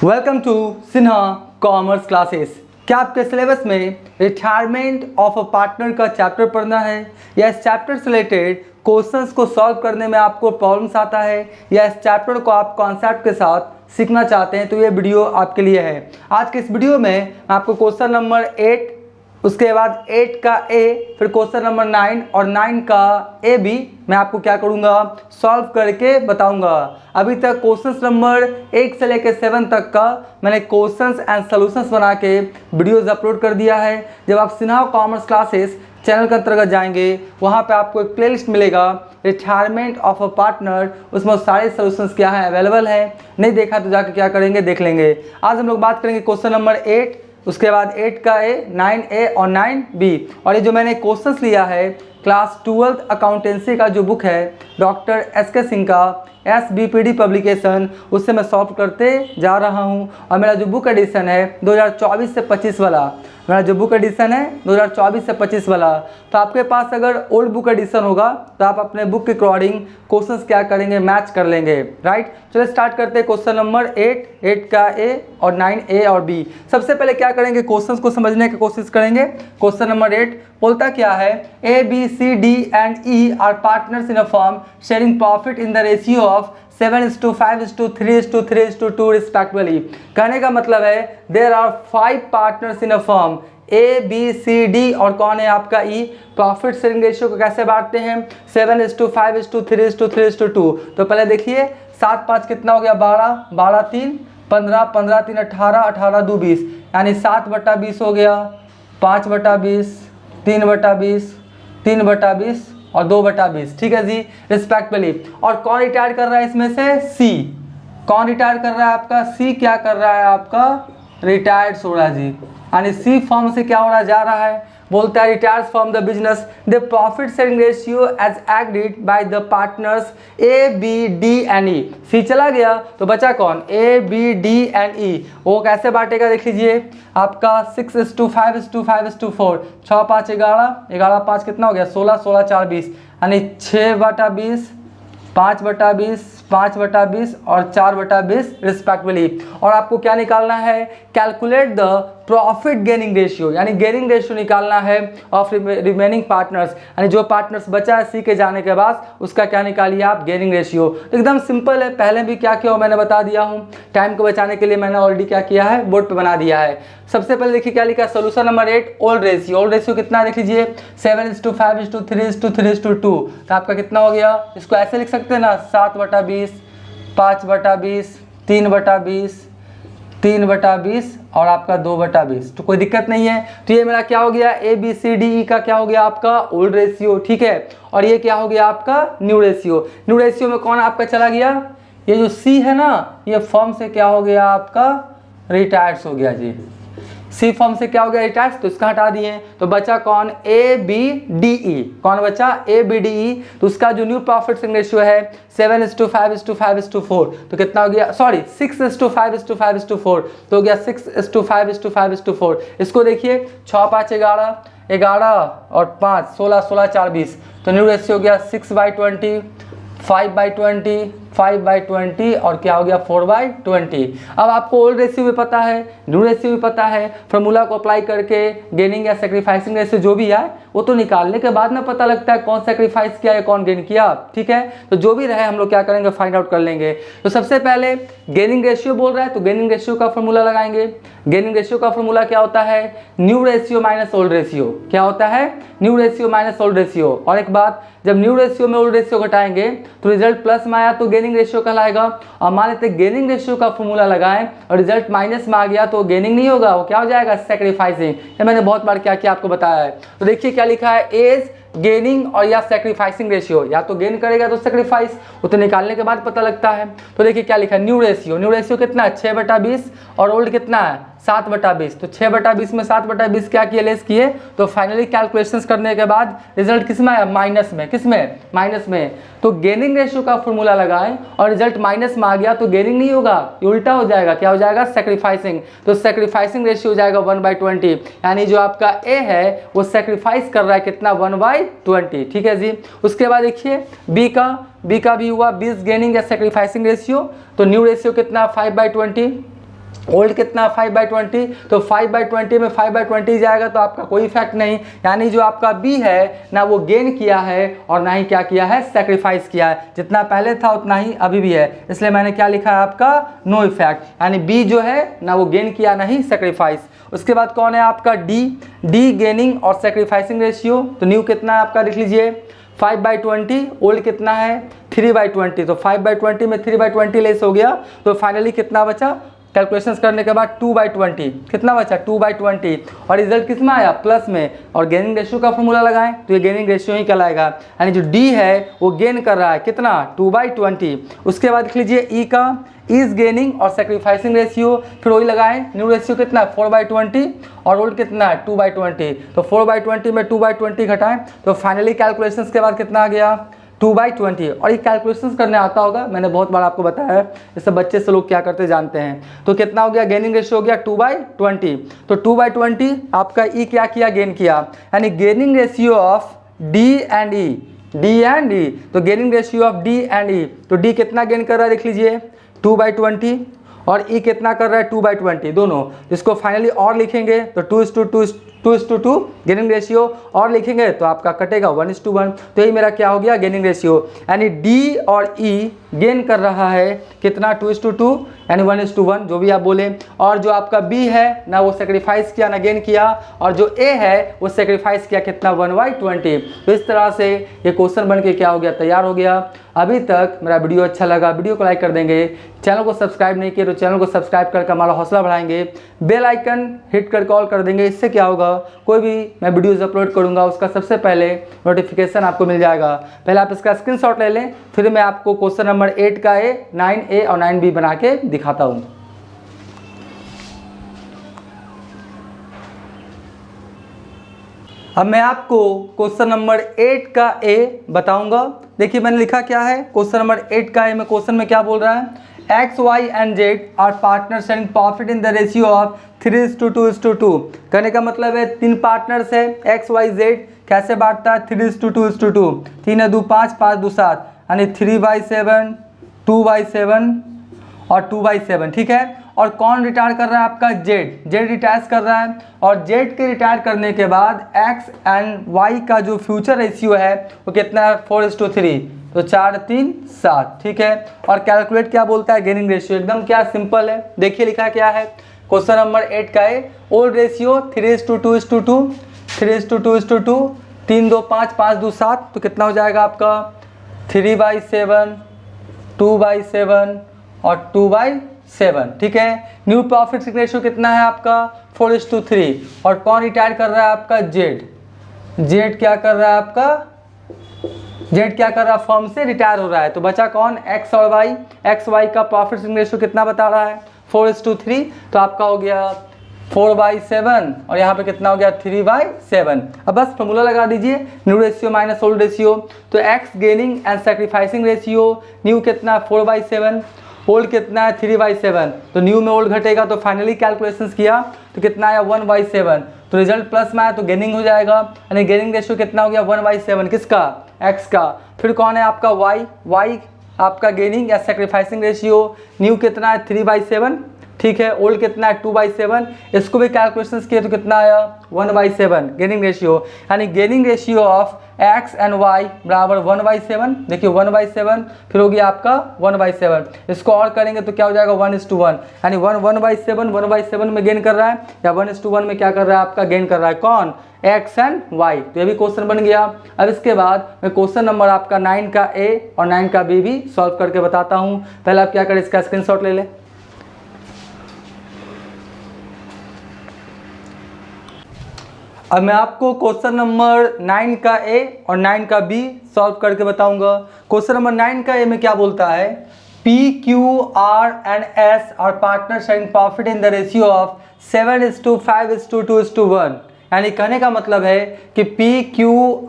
Welcome to Sinha commerce classes. क्या आपके syllabus में रिटायरमेंट ऑफ अ पार्टनर का चैप्टर पढ़ना है या इस चैप्टर से रिलेटेड क्वेश्चंस को सॉल्व करने में आपको प्रॉब्लम्स आता है या इस चैप्टर को आप कॉन्सेप्ट के साथ सीखना चाहते हैं, तो ये वीडियो आपके लिए है। आज के इस वीडियो में मैं आपको क्वेश्चन नंबर 8, उसके बाद 8 का ए, फिर क्वेश्चन नंबर 9 और 9 का ए भी मैं आपको क्या करूँगा, सॉल्व करके बताऊँगा। अभी तक क्वेश्चंस नंबर 1 से लेकर 7 तक का मैंने क्वेश्चंस एंड सॉल्यूशंस बना के वीडियोज़ अपलोड कर दिया है। जब आप सिन्हा कॉमर्स क्लासेस चैनल के अंतर्गत जाएंगे, वहाँ पे आपको एक प्लेलिस्ट मिलेगा रिटायरमेंट ऑफ अ पार्टनर, उसमें सारे सॉल्यूशंस क्या है अवेलेबल है। नहीं देखा तो जाकर क्या करेंगे, देख लेंगे। आज हम लोग बात करेंगे क्वेश्चन नंबर 8, उसके बाद 8 का ए, 9A और 9B। और ये जो मैंने क्वेश्चंस लिया है क्लास 12th अकाउंटेंसी का जो बुक है डॉक्टर SK सिंह का SBPD पब्लिकेशन, उससे मैं सॉल्व करते जा रहा हूँ। और मेरा जो बुक एडिशन है 2024 से 25 वाला, मेरा जो बुक एडिशन है 2024 से 25 वाला, तो आपके पास अगर ओल्ड बुक एडिशन होगा तो आप अपने बुक के अकॉर्डिंग क्वेश्चंस क्या करेंगे, मैच कर लेंगे। राइट, चलिए स्टार्ट करते हैं। क्वेश्चन नंबर 8, 8 का ए और 9A और B। सबसे पहले क्या करेंगे, क्वेश्चंस को समझने की कोशिश करेंगे। क्वेश्चन नंबर 8 बोलता क्या है, A, B, C, D and E are partners in a firm sharing profit in the ratio of 7:5:3:3:2 respectively. कहने का मतलब है there are 5 partners in a firm, A, B, C, D और कौन है आपका E। प्रॉफिट शेयरिंग रेशियो को कैसे बांटते हैं, 7:5:3:3:2। तो पहले देखिए 7 5 कितना हो गया, 12, 12 3 15, 15 3 18, 18 2 20, यानी 7/20 हो गया, 5/20, 3/20, 3/20 और 2/20। ठीक है जी, रिस्पेक्टिवली। और कौन रिटायर कर रहा है इसमें से, सी। कौन रिटायर कर रहा है आपका, सी क्या कर रहा है आपका, रिटायर्ड हो रहा है जी। यानी सी फॉर्म से क्या होना जा रहा है, बोलता है retires from the business the profit sharing ratio as agreed by the partners A, B, D and E। C चला गया तो बचा कौन, A, B, D and E। वो कैसे बांटेगा देख लीजिए, आपका 6:5:5:4, 6 5 11, 11 5 कितना हो गया, 16, 16 4 20, यानी 6/20, 5/20, 5/20 और 4/20 रिस्पेक्टिवली। और आपको क्या निकालना है, calculate the profit gaining ratio, यानी गेनिंग रेशियो निकालना है ऑफ रिमेनिंग पार्टनर्स, यानी जो पार्टनर्स बचा है सी के जाने के बाद उसका क्या निकालिए आप, गेनिंग रेशियो। तो एकदम सिंपल है, पहले भी क्या किया हो मैंने बता दिया हूँ। टाइम को बचाने के लिए मैंने ऑलरेडी क्या किया है, बोर्ड पे बना दिया है। सबसे पहले देखिए क्या लिखा है, solution number 8 old ratio. Old ratio कितना देख लीजिए, 7:5:3:2। तो आपका कितना हो गया, इसको ऐसे लिख सकते हैं ना, 7/20, 5/20, 3/20, 3/20 और आपका 2/20। तो कोई दिक्कत नहीं है। तो ये मेरा क्या हो गया, A, B, C, D, E का क्या हो गया आपका ओल्ड रेशियो। ठीक है, और ये क्या हो गया आपका न्यू रेशियो। न्यू रेशियो में कौन आपका चला गया, ये जो C है ना, ये फर्म से क्या हो गया आपका, रिटायर्स हो गया जी। सी फॉर्म से क्या हो गया, रिटायर्स, तो इसका हटा दिए। तो बचा कौन, A, B, D, E। कौन बचा, A, B, D, E। तो उसका जो न्यू प्रॉफिट शेयरिंग रेशियो है 7:5:5:4, तो कितना हो गया, सॉरी 6:5:5:4, तो हो गया 6:5:5:4। इसको देखिए 6 5 11, 11 और 5 16, 16 4 20, तो न्यू रेशियो हो गया 6/20, 5/20, 5/20 और क्या हो गया 4/20। अब आपको ओल्ड रेशियो भी पता है, न्यू रेशियो भी पता है, फार्मूला को अप्लाई करके गेनिंग या सेक्रीफाइसिंग रेशियो जो भी है वो तो निकालने के बाद में पता लगता है कौन सेक्रीफाइस किया या कौन गेन किया। ठीक है, तो जो भी रहे हम लोग क्या करेंगे, फाइंड आउट कर लेंगे। तो सबसे पहले गेनिंग रेशियो बोल रहा है तो गेनिंग रेशियो का फार्मूला लगाएंगे। गेनिंग रेशियो का फार्मूला क्या होता है, new ratio minus old ratio. क्या होता है, new ratio minus old ratio. और एक बात, जब न्यू रेशियो में ओल्ड रेशियो घटाएंगे तो रिजल्ट प्लस में आया तो गेनिंग रेशियो कहलाएगा। और मान लेते गेनिंग रेशियो का फॉर्मूला लगाएं और रिजल्ट माइनस में आ गया तो गेनिंग नहीं होगा, वो क्या हो जाएगा, सैक्रिफाइसिंग। ये मैंने बहुत बार क्या किया आपको बताया है। तो देखिए क्या लिखा है, एज गेनिंग और या सैक्रिफाइसिंग रेशियो, या तो गेन करेगा तो सैक्रिफाइस, वो तो निकालने के बाद पता लगता है। तो देखिए क्या लिखा है, न्यू रेशियो। न्यू रेशियो कितना है, 6/20 और ओल्ड कितना है, 7/20। तो 6/20 में 7/20 क्या किए, लेस किए, तो फाइनली कैलकुलेशंस करने के बाद रिजल्ट किस में आया, माइनस में। किस में, माइनस में। तो गेनिंग रेशियो का फॉर्मूला लगाएं और रिजल्ट माइनस में आ गया तो गेनिंग नहीं होगा, ये उल्टा हो जाएगा, क्या हो जाएगा, सैक्रिफाइसिंग। तो सैक्रिफाइसिंग रेशियो हो जाएगा 1/20, यानी जो आपका ए है वो सैक्रिफाइस कर रहा है कितना, 1/20। ठीक है जी। उसके बाद देखिए बी का भी हुआ 20 गेनिंग या सैक्रिफाइसिंग रेशियो। तो न्यू रेशियो कितना, 5/20। ओल्ड कितना 5/20, तो 5/20 में 5/20 जाएगा तो आपका कोई इफेक्ट नहीं, यानी जो आपका बी है ना वो गेन किया है और ना ही क्या किया है, सेक्रीफाइस किया है। जितना पहले था उतना ही अभी भी है, इसलिए मैंने क्या लिखा है आपका नो इफेक्ट, यानी बी जो है ना वो गेन किया ना ही सेक्रीफाइस। उसके बाद कौन है आपका डी गेनिंग और सेक्रीफाइसिंग रेशियो, तो न्यू कितना है आपका लिख लीजिए 5/20, ओल्ड कितना है 3/20, तो 5/20 में 3/20 लेस हो गया तो फाइनली कितना बचा, कैलकुलेशंस करने के बाद 2/20, कितना बचा 2/20, और रिजल्ट किस में आया प्लस में, और गेनिंग रेशियो का फॉर्मूला लगाएं तो ये गेनिंग रेशियो ही कहलाएगा, यानी जो डी है वो गेन कर रहा है कितना 2/20। उसके बाद लिख लीजिए ई का इज गेनिंग और सेक्रीफाइसिंग रेशियो, फिर वही लगाएं, न्यू रेशियो कितना है 4/20 और ओल्ड कितना है 2/20, तो 4/20 में 2/20 घटाएं तो फाइनली कैलकुलेशंस के बाद कितना आ गया 2/20। और ये कैलकुलेशंस करने आता होगा, मैंने बहुत बार आपको बताया है, इससे बच्चे से लोग क्या करते जानते हैं। तो कितना हो गया, गेनिंग रेशियो हो गया 2/20, तो 2/20 आपका ई क्या किया, गेन किया, यानी gaining ratio of D and E, तो gaining ratio of D and E, तो डी कितना गेन कर रहा है देख लीजिए 2/20 और ई कितना कर रहा है 2/20 दोनों, जिसको फाइनली और लिखेंगे तो 2:2 गेनिंग रेशियो, और लिखेंगे तो आपका कटेगा 1:1, तो यही मेरा क्या हो गया गेनिंग रेशियो, यानी डी और ई गेन कर रहा है कितना 2:2 यानी 1:1 जो भी आप बोले, और जो आपका बी है ना वो सेक्रीफाइस किया ना गेन किया, और जो ए है वो सेक्रीफाइस किया कितना 1/20। तो इस तरह से ये क्वेश्चन बन के क्या हो गया, तैयार हो गया। अभी तक मेरा वीडियो अच्छा लगा, वीडियो को लाइक कर देंगे, चैनल को सब्सक्राइब नहीं किए तो चैनल को सब्सक्राइब करके हमारा हौसला बढ़ाएंगे, बेल आइकन हिट कर कॉल कर देंगे, इससे क्या होगा कोई भी मैं वीडियोज़ अपलोड करूंगा उसका सबसे पहले नोटिफिकेशन आपको मिल जाएगा। पहले आप इसका स्क्रीनशॉट ले लें, फिर मैं आपको क्वेश्चन नंबर 8 का 9A और 9B बना के दिखाता हूँ। अब मैं आपको क्वेश्चन नंबर 8 का ए बताऊंगा। देखिए मैंने लिखा क्या है, क्वेश्चन नंबर 8 का ए में क्वेश्चन में क्या बोल रहा है, X Y and Z are partners and profit in the ratio of 3:2:2। कहने का मतलब है 3 पार्टनर्स है एक्स वाई जेड, कैसे बांटता है 3:2:2, 3 2 5 5 2 7, यानी 3/7 2/7 और 2/7, ठीक है। और कौन रिटायर कर रहा है आपका जेड रिटायर कर रहा है, और जेड के रिटायर करने के बाद एक्स एंड वाई का जो फ्यूचर रेशियो है वो कितना है 4:3, तो 4 3 7, ठीक है। और कैलकुलेट क्या बोलता है गेनिंग रेशियो, एकदम क्या सिंपल है, देखिए लिखा क्या है क्वेश्चन नंबर 8 का है, ओल्ड रेशियो 3:2:2, 3:2:2, 3 2 5 5 2 7, तो कितना हो जाएगा आपका 3/7 2/7 और 2/7, ठीक है। न्यू प्रॉफिट रेशियो कितना है आपका 4:3, और कौन रिटायर कर रहा है आपका जेड क्या कर रहा है आपका, जेड क्या कर रहा है फर्म से रिटायर हो रहा है, तो बचा कौन एक्स और वाई, एक्स वाई का प्रॉफिट रेशियो कितना बता रहा है 4:3, तो आपका हो गया 4/7 और यहाँ पे कितना हो गया 3/7। अब बस फॉर्मूला लगा दीजिए, new ratio minus old ratio, तो X gaining and sacrificing ratio, new कितना 4/7, ओल्ड कितना है 3/7, तो न्यू में ओल्ड घटेगा तो फाइनली कैलकुलेशंस किया तो कितना आया 1/7, तो रिजल्ट प्लस में आया तो गेनिंग हो जाएगा, यानी गेनिंग रेशियो कितना हो गया 1/7 किसका एक्स का। फिर कौन है आपका वाई आपका गेनिंग या सेक्रीफाइसिंग रेशियो, न्यू कितना है 3/7, ठीक है, ओल्ड कितना है 2/7, इसको भी कैलकुलेशंस किए तो कितना आया 1/7 गेनिंग रेशियो, यानी gaining ratio of X and Y बराबर 1/7, देखिए 1/7 फिर हो गया आपका 1/7, इसको और करेंगे तो क्या हो जाएगा 1:1, यानी 1/7 में गेन कर रहा है, या 1:1 में क्या कर रहा है आपका गेन कर रहा है कौन एक्स एंड वाई, तो ये भी क्वेश्चन बन गया। अब इसके बाद मैं क्वेश्चन नंबर आपका 9 का ए और 9 का बी भी सॉल्व करके बताता हूँ। पहले आप क्या करें, इसका स्क्रीनशॉट ले लें। अब मैं आपको क्वेश्चन नंबर 9 का ए और 9 का बी सॉल्व करके बताऊंगा। क्वेश्चन नंबर 9 का ए में क्या बोलता है, P, Q, R and S are partners and profit in the ratio of 7:5:2:1, यानी कहने का मतलब है कि P, Q,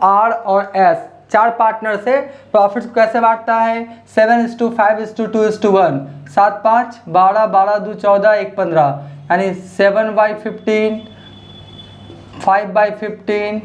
R और S 4 पार्टनर से प्रॉफिट को कैसे बांटता है 7:5:2:1, 7 5 12 12 2 14 1 15, यानी 7/15 5/15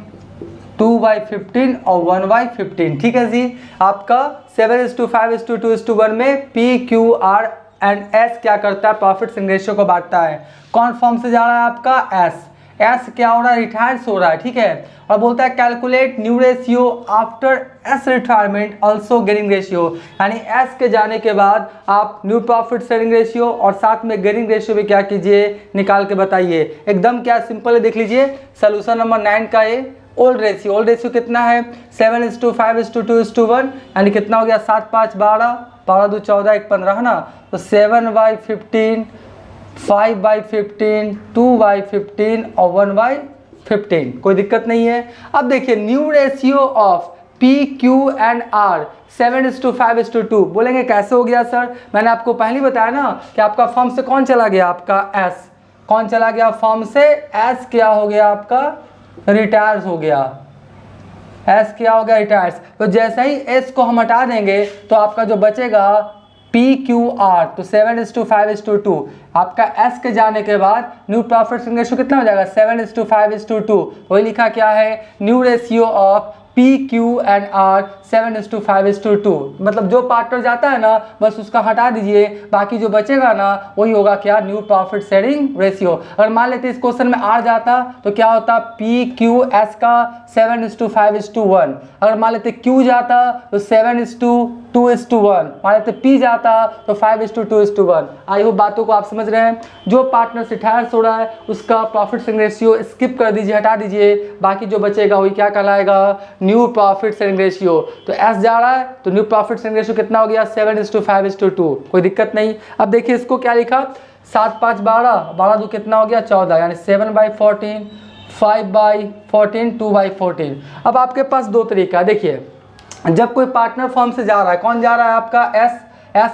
2/15 और 1/15, ठीक है जी। आपका 7:5:2:1 में P, Q, R and S क्या करता है, प्रॉफिट शेयरिंग रेशियो को बांटता है। कौन फॉर्म से जा रहा है आपका, एस। एस क्या हो रहा है, रिटायर्स हो रहा है, ठीक है। और बोलता है calculate new ratio after S retirement also gaining ratio, यानी एस के जाने के बाद आप न्यू प्रॉफिट शेयरिंग रेशियो और साथ में गेनिंग रेशियो भी क्या कीजिए, निकाल के बताइए। एकदम क्या सिंपल है, देख लीजिए सोल्यूशन नंबर 9 का ये ओल्ड रेशियो। ओल्ड रेशियो कितना है, 7:5:2:1, यानी कितना हो गया, 7 5 12, 12 2 14, 1 15 है ना। तो 7/15, 5/15, 2/15 और 1/15, कोई दिक्कत नहीं है। अब देखिए new ratio of P Q and R 7:5:2, बोलेंगे कैसे हो गया सर, मैंने आपको पहले बताया ना कि आपका फॉर्म से कौन चला गया, आपका एस। कौन चला गया फॉर्म से, एस क्या हो गया आपका, रिटायर्स हो गया। एस क्या हो गया, रिटायर्स। तो जैसे ही एस को हम हटा देंगे तो आपका जो बचेगा पी क्यू आर, तो 7:5:2, आपका एस के जाने के बाद न्यू प्रॉफिट शेयरिंग रेशियो कितना हो जाएगा, 7:5:2। वही लिखा क्या है, new ratio of P Q and R 7:5:2, मतलब जो पार्टनर जाता है ना बस उसका हटा दीजिए, बाकी जो बचेगा ना वही होगा क्या, न्यू प्रॉफिट शेयरिंग रेशियो। अगर मान लेते इस क्वेश्चन में आर जाता तो क्या होता, पी क्यू एस का 7:5:1। अगर मान लेते क्यू जाता तो 7:2:1, मान लेते पी जाता तो 5:2:1। आई होप बातों को आप समझ रहे हैं। जो पार्टनर से रिटायर हो रहा है उसका प्रॉफिट शेयरिंग रेशियो स्किप कर दीजिए, हटा दीजिए, बाकी जो बचेगा वही क्या कहलाएगा, न्यू प्रॉफिट शेयरिंग रेशियो। तो एस जा रहा है तो न्यू प्रॉफिट शेयरिंग रेशियो कितना हो गया, 7:5:2, कोई दिक्कत नहीं। अब देखिए इसको क्या लिखा, 7 5 12, 12 2 कितना हो गया, 14, यानी 7/14, 5/14, 2/14। अब आपके पास दो तरीका है, देखिए जब कोई पार्टनर फॉर्म से जा रहा है, कौन जा रहा है आपका, एस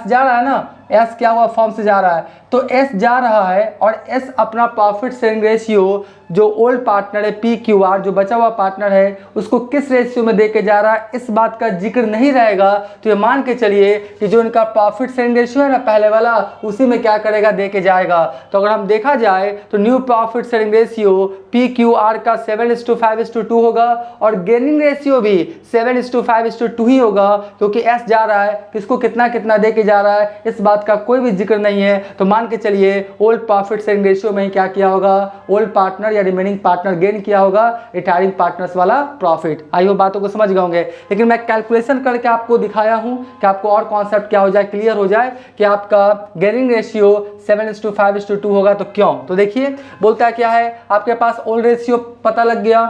जा रहा है ना, एस क्या हुआ, फॉर्म से जा रहा है, तो एस जा रहा है और एस अपना प्रॉफिट शेयरिंग रेशियो जो ओल्ड पार्टनर है पी क्यू आर, जो बचा हुआ पार्टनर है उसको किस रेशियो में दे के जा रहा है, इस बात का जिक्र नहीं रहेगा। तो ये मान के चलिए कि जो इनका प्रॉफिट शेयरिंग रेशियो है ना पहले वाला, उसी में क्या करेगा, दे के जाएगा। तो अगर हम देखा जाए तो new profit sharing ratio P Q R का 7:5:2 होगा और गेनिंग रेशियो भी 7:5:2 ही होगा, क्योंकि एस जा रहा है, किसको कितना कितना दे के जा रहा है, इस बात का कोई भी जिक्र नहीं है। तो मान के चलिए ओल्ड प्रॉफिट शेयरिंग रेशियो में ही क्या किया होगा, ओल्ड पार्टनर या रिमेनिंग पार्टनर गेन किया होगा रिटायरिंग पार्टनर्स वाला प्रॉफिट। आई होप बातों को समझ गए होंगे, लेकिन मैं कैलकुलेशन करके आपको दिखाया हूं कि आपको और कॉन्सेप्ट क्या हो जाए, क्लियर हो जाए कि आपका गेनिंग रेशियो 7:5:2 होगा। तो क्यों, तो देखिए बोलता है क्या है, आपके पास ओल्ड रेशियो पता लग गया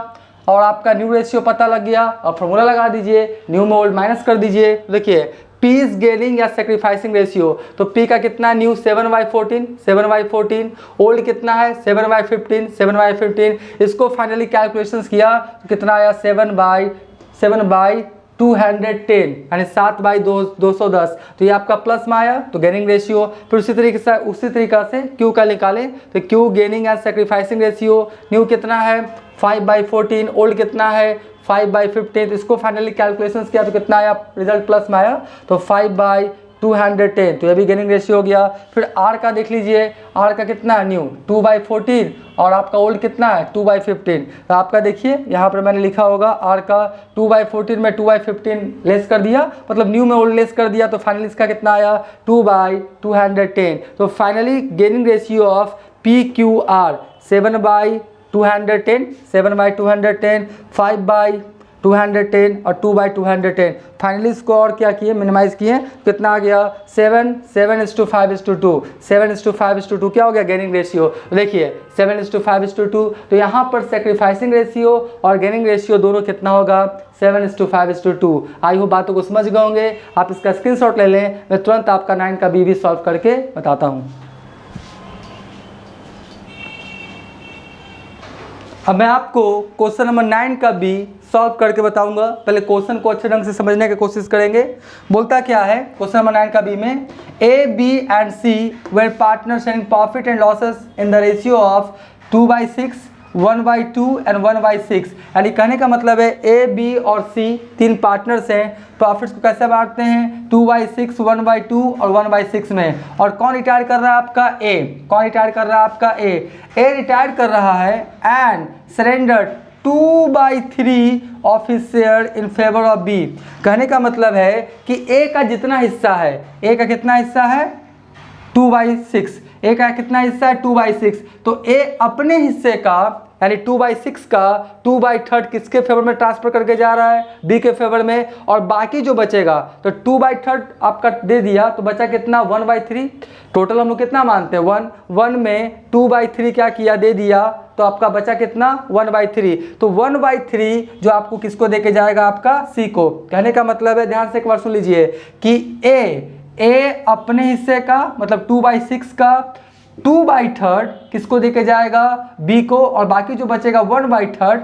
और आपका न्यू रेशियो पता लग गया, और फॉर्मूला लगा दीजिए, न्यू में ओल्ड माइनस कर दीजिए। देखिए P इज गेनिंग या सेक्रीफाइसिंग रेशियो, तो P का कितना, न्यू 7/14, ओल्ड कितना है 7/15, इसको फाइनली कैलकुलेशंस किया तो कितना आया 7/210, यानी 7/210। तो ये आपका प्लस में आया, तो गेनिंग रेशियो। फिर उसी तरीका से Q का निकालें तो Q gaining and sacrificing ratio, new कितना है 5/14, ओल्ड कितना है 5/15, इसको फाइनली कैलकुलेशंस किया तो कितना आया, रिजल्ट प्लस में आया, तो 5/210, तो ये भी गेनिंग रेशियो हो गया। फिर R का देख लीजिए, R का कितना है, न्यू 2/14 और आपका ओल्ड कितना है 2/15। तो आपका देखिए यहाँ पर मैंने लिखा होगा R का 2/14 में 2/15 लेस कर दिया, मतलब न्यू में ओल्ड लेस कर दिया, तो फाइनली इसका कितना आया 2/210। तो finally gaining ratio of PQR 7/210, 5/210 और 2/210। फाइनली इसको और क्या किए, मिनिमाइज किए, कितना आ गया 7:5:2, 7:5:2 क्या हो गया, गेनिंग रेशियो। देखिए 7:5:2, तो यहाँ पर सेक्रीफाइसिंग रेशियो और गेनिंग रेशियो दोनों कितना होगा 7:5:2। आई होप बातों को समझ गए होंगे। आप इसका स्क्रीनशॉट ले लें, मैं तुरंत आपका 9 का बी भी सॉल्व करके बताता हूँ। अब मैं आपको क्वेश्चन नंबर 9 का बी सॉल्व करके बताऊंगा। पहले क्वेश्चन को अच्छे ढंग से समझने की कोशिश करेंगे। बोलता क्या है क्वेश्चन नंबर 9 का बी में, A B and C were partner sharing profit and losses in the ratio of 2/6, 1/2 and 1/6। यानी कहने का मतलब है ए बी और सी तीन पार्टनर्स हैं, प्रॉफिट्स को कैसे बांटते हैं 2/6, 1/2 और 1/6 में। और कौन रिटायर कर रहा है आपका ए, कौन रिटायर कर रहा है आपका ए रिटायर कर रहा है and surrender 2/3 of his share in favour of B. कहने का मतलब है कि ए का जितना हिस्सा है, ए का कितना हिस्सा है 2/6, ए का कितना हिस्सा है 2/6, तो ए अपने हिस्से का यानी 2/6 का 2/3 किसके फेवर में ट्रांसफर करके जा रहा है, बी के फेवर में, और बाकी जो बचेगा तो 2/3 आपका दे दिया तो बचा कितना 1/3, टोटल हम लोग कितना मानते हैं 1 में 2/3 क्या किया दे दिया तो आपका बचा कितना 1/3, तो 1/3 जो आपको किसको देके जाएगा आपका सी को। कहने का मतलब है, ध्यान से एक बार सुन लीजिए कि ए अपने हिस्से का मतलब 2/6 का 2/3 किसको देके जाएगा बी को, और बाकी जो बचेगा 1/3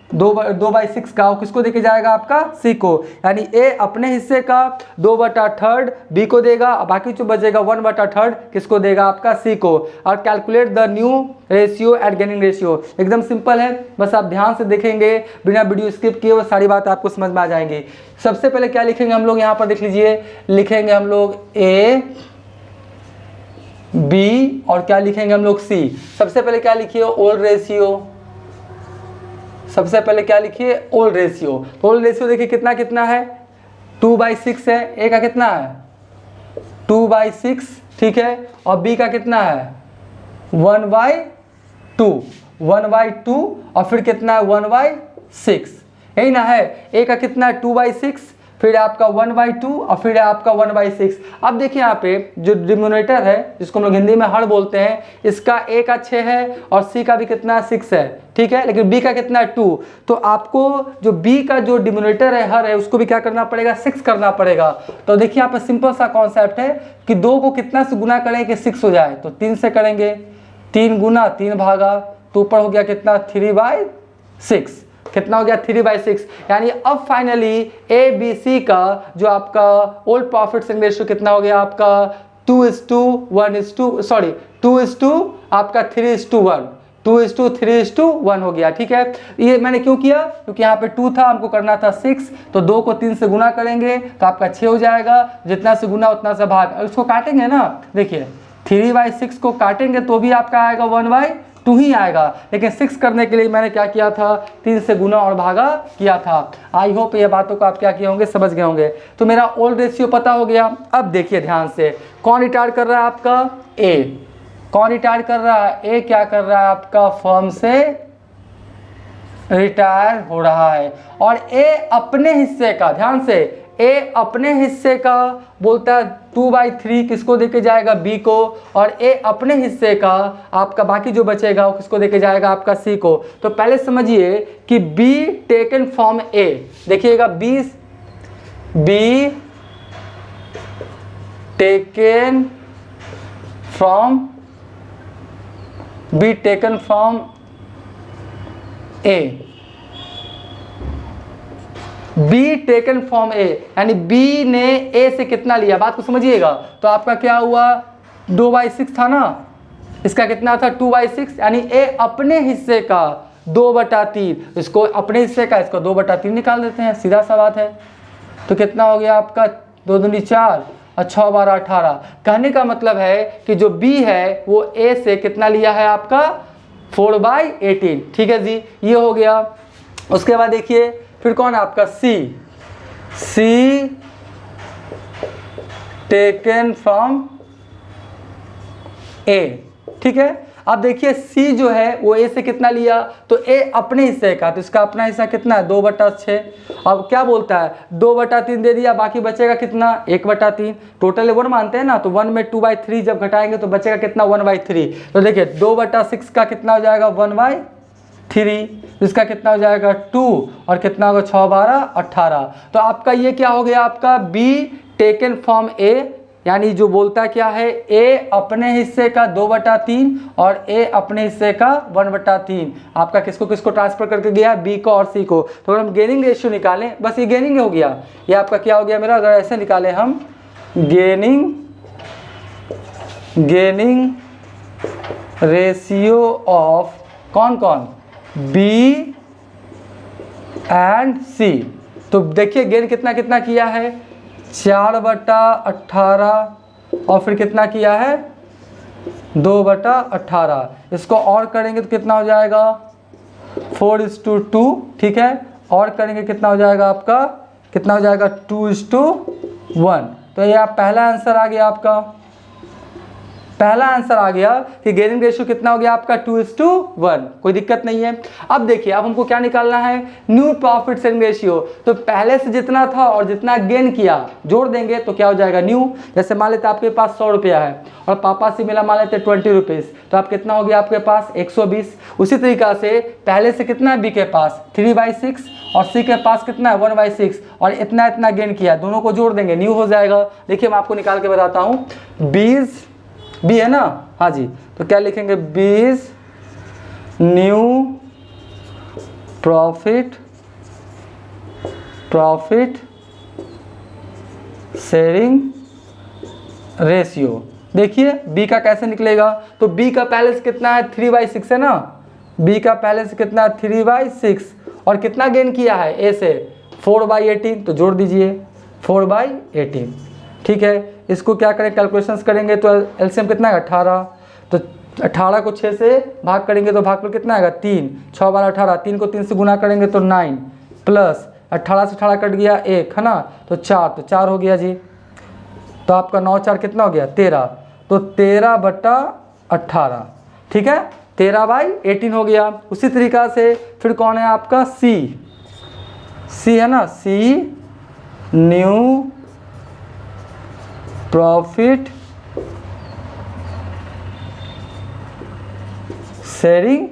2/6 का वो किसको देके जाएगा आपका सी को। यानी ए अपने हिस्से का 2/3 बी को देगा और बाकी जो बचेगा 1/3 किसको देगा आपका सी को। और calculate the new ratio at gaining ratio, एकदम सिंपल है, बस आप ध्यान से देखेंगे बिना वीडियो स्किप किए वो सारी बात आपको समझ में आ जाएंगी। सबसे पहले क्या लिखेंगे हम लोग, यहाँ पर देख लीजिए, लिखेंगे हम लोग ए बी और क्या लिखेंगे हम लोग सी। सबसे पहले क्या लिखिए ओल्ड रेशियो, सबसे पहले क्या लिखिए ओल्ड रेशियो। तो ओल्ड रेशियो देखिए कितना कितना है 2/6 है, ए का कितना है 2/6, ठीक है, और बी का कितना है 1/2 और फिर कितना है 1/6, यही ना है। ए का कितना है 2/6, फिर आपका 1/2 और फिर आपका 1/6। अब देखिए यहाँ पे जो डिनोमिनेटर है जिसको हम लोग हिंदी में हर बोलते हैं, इसका ए का 6 है और सी का भी कितना 6 है, ठीक है, लेकिन बी का कितना है 2, तो आपको जो बी का जो डिनोमिनेटर है हर है उसको भी क्या करना पड़ेगा 6 करना पड़ेगा। तो देखिए यहाँ पे सिंपल सा कॉन्सेप्ट है कि 2 को कितना से गुना करें कि 6 हो जाए, तो 3 से करेंगे, 3 गुना 3 भागा, तो ऊपर हो गया कितना 3/6, कितना हो गया 3/6। यानी अब फाइनली ए बी सी का जो आपका ओल्ड प्रॉफिट शेयरिंग रेशियो कितना हो गया आपका 2:1 सॉरी 2 आपका 3:1, 2:3:1 हो गया, ठीक है। ये मैंने क्यों किया, क्योंकि यहाँ पे 2 था, हमको करना था 6, तो 2 को 3 से गुना करेंगे तो आपका 6 हो जाएगा, जितना से गुना उतना से भाग। इसको काटेंगे ना, देखिए 3/6 को काटेंगे तो भी आपका आएगा 1/2 ही आएगा, लेकिन 6 करने के लिए मैंने क्या किया था 3 से गुना और भागा किया था। आई होप ये बातों को आप क्या किए होंगे समझ गए होंगे। तो मेरा ओल्ड रेशियो पता हो गया। अब देखिए ध्यान से, कौन रिटायर कर रहा है आपका ए, कौन रिटायर कर रहा है ए, क्या कर रहा है आपका फर्म से रिटायर हो रहा है, और ए अपने हिस्से का, ध्यान से, ए अपने हिस्से का बोलता है 2/3 किसको देके जाएगा बी को, और ए अपने हिस्से का आपका बाकी जो बचेगा वो किसको देके जाएगा आपका सी को। तो पहले समझिए कि बी टेकन फ्रॉम ए, देखिएगा B taken from A, B taken from A, यानी बी ने ए से कितना लिया, बात को समझिएगा। तो आपका क्या हुआ 2/6 था ना, इसका कितना था 2/6, यानी ए अपने हिस्से का 2/3, इसको अपने हिस्से का इसको 2/3 निकाल देते हैं, सीधा सा बात है। तो कितना हो गया आपका 2 दूनी 4 और 6 12 18। कहने का मतलब है कि जो बी है वो ए से कितना लिया है आपका 4/18, ठीक है जी, ये हो गया। उसके बाद देखिए फिर कौन है आपका सी टेकन फ्रॉम ए, ठीक है। अब देखिए सी जो है वो ए से कितना लिया, तो ए अपने हिस्से का, तो इसका अपना हिस्सा कितना है 2/6। अब क्या बोलता है 2/3 दे दिया, बाकी बचेगा कितना 1/3, टोटल 1 मानते हैं ना, तो 1 में 2/3 जब घटाएंगे तो बचेगा कितना 1/3। तो देखिए 2/6 का कितना हो जाएगा 1/3, इसका कितना हो जाएगा 2 और कितना होगा 6 12 18। तो आपका ये क्या हो गया आपका बी टेकन फ्रॉम ए, यानी जो बोलता क्या है ए अपने हिस्से का 2/3 और ए अपने हिस्से का 1/3, आपका किसको किसको ट्रांसफर करके गया बी को और सी को। तो अगर हम गेनिंग रेशियो निकालें, बस ये गेनिंग हो गया, ये आपका क्या हो गया मेरा, अगर ऐसे निकालें हम गेनिंग रेशियो ऑफ कौन कौन बी एंड सी, तो देखिए गेन कितना कितना किया है 4/18 और फिर कितना किया है 2/18। इसको और करेंगे तो कितना हो जाएगा 4:2, ठीक है, और करेंगे कितना हो जाएगा आपका, कितना हो जाएगा 2:1। तो ये आप पहला आंसर आ गया आपका, पहला आंसर आ गया कि गेयरिंग रेशियो कितना हो गया आपका 2:1, कोई दिक्कत नहीं है। अब देखिए अब हमको क्या निकालना है, न्यू प्रॉफिट शेयरिंग रेशियो। तो पहले से जितना था और जितना गेन किया जोड़ देंगे तो क्या हो जाएगा न्यू। जैसे मान लेते आपके पास 100 रुपया है और पापा से मिला मान लेते 20 रुपीज़, तो आप कितना हो गया आपके पास 120। उसी तरीका से पहले से कितना है बी के पास 3/6 और सी के पास कितना है 1/6 और इतना इतना गेन किया, दोनों को जोड़ देंगे न्यू हो जाएगा। देखिए मैं आपको निकाल के बताता हूँ, 20 बी है ना, हाँ जी, तो क्या लिखेंगे 20 न्यू प्रॉफिट शेयरिंग रेशियो। देखिए बी का कैसे निकलेगा, तो बी का पहले से कितना है 3/6 है ना, बी का पहले से कितना है 3/6 और कितना गेन किया है ए से 4/18, तो जोड़ दीजिए 4/18। ठीक है, इसको क्या करें कैलकुलेशंस करेंगे तो एलसीएम कितना है 18, तो 18 को 6 से भाग करेंगे तो भागफल कितना आएगा 3, 6 12 18, 3 को 3 से गुना करेंगे तो 9 प्लस 18 से 18 कट गया 1 है ना, तो 4, तो 4 हो गया जी। तो आपका 9 4 कितना हो गया 13, तो 13/18। ठीक है, 13/18 हो गया। उसी तरीका से फिर कौन है आपका सी है ना, सी न्यू प्रॉफिट शेयरिंग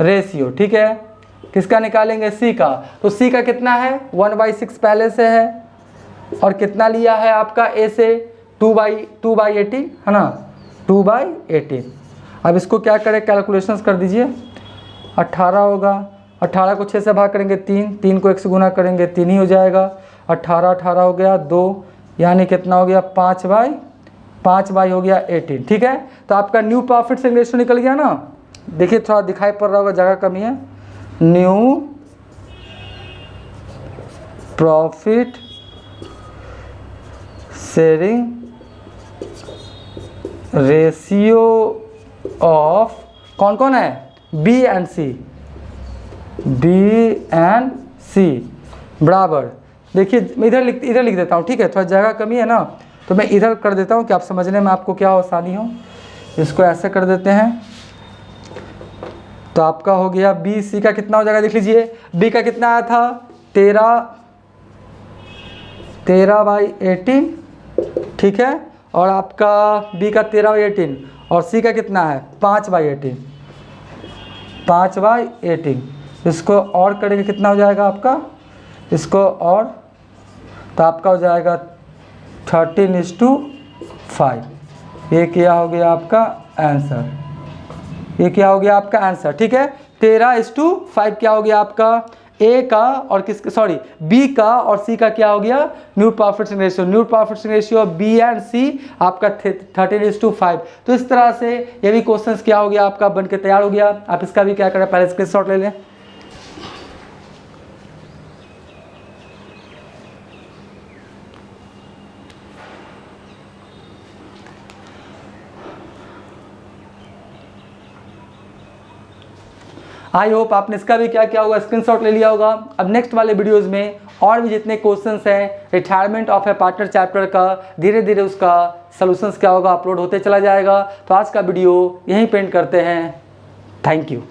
रेशियो। ठीक है, किसका निकालेंगे सी का, तो सी का कितना है 1/6 पहले से है और कितना लिया है आपका ए से 2/18 है ना, 2/18। अब इसको क्या करें कैलकुलेशंस कर दीजिए, 18 होगा, 18 को 6 से भाग करेंगे 3, 3 को 1 से गुना करेंगे 3 ही हो जाएगा, 18 हो गया 2, यानी कितना हो गया 5/5 हो गया 18। ठीक है, तो आपका न्यू प्रॉफिट शेयरिंग रेशियो निकल गया ना। देखिए थोड़ा दिखाई पड़ रहा होगा, जगह कमी है। New profit sharing ratio of कौन कौन है बी एंड सी बराबर। देखिए मैं इधर लिख देता हूँ। ठीक है, थोड़ा जगह कमी है ना, तो मैं इधर कर देता हूँ कि आप समझने में आपको क्या आसानी हो। इसको ऐसे कर देते हैं, तो आपका हो गया बी सी का कितना हो जाएगा देख लीजिए। बी का कितना आया था 13/18। ठीक है, और आपका बी का 13/18 और सी का कितना है 5/18। इसको और करेंगे कितना हो जाएगा आपका, इसको और, तो आपका हो जाएगा 13:5। ये क्या हो गया आपका आंसर, ये क्या हो गया आपका आंसर। ठीक है, 13:5 क्या हो गया आपका ए का और किसका, सॉरी बी का और सी का क्या हो गया new profit sharing ratio. New profit sharing ratio B and C आपका 13:5। तो इस तरह से ये भी क्वेश्चंस क्या हो गया आपका बन के तैयार हो गया। आप इसका भी क्या करें पहले स्क्रीनशॉट ले लें। आई होप आपने इसका भी क्या किया होगा स्क्रीनशॉट ले लिया होगा। अब नेक्स्ट वाले वीडियोस में और भी जितने क्वेश्चंस हैं retirement of A partner chapter का धीरे धीरे उसका सॉल्यूशंस क्या होगा अपलोड होते चला जाएगा। तो आज का वीडियो यहीं पेंड करते हैं। Thank you.